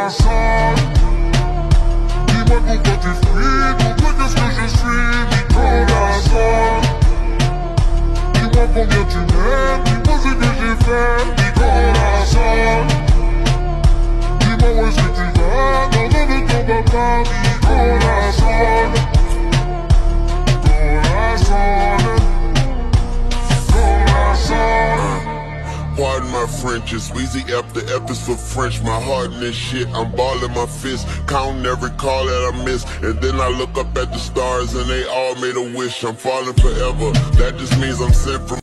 corazón. Dis-moi pourquoi tu fuis, pourquoi qu'est-ce que je suis, mi corazón. Dis-moi combien tu m'aimes, dis-moi ce que j'ai fait, mi corazón. Dis-moi où est-ce que tu vas, dans le de ton papa, mi corazón. Pardon my French, it's Weezy F, the F is for French. My heart in this shit, I'm balling my fist, counting every call that I miss. And then I look up at the stars and they all made a wish. I'm falling forever, that just means I'm sent from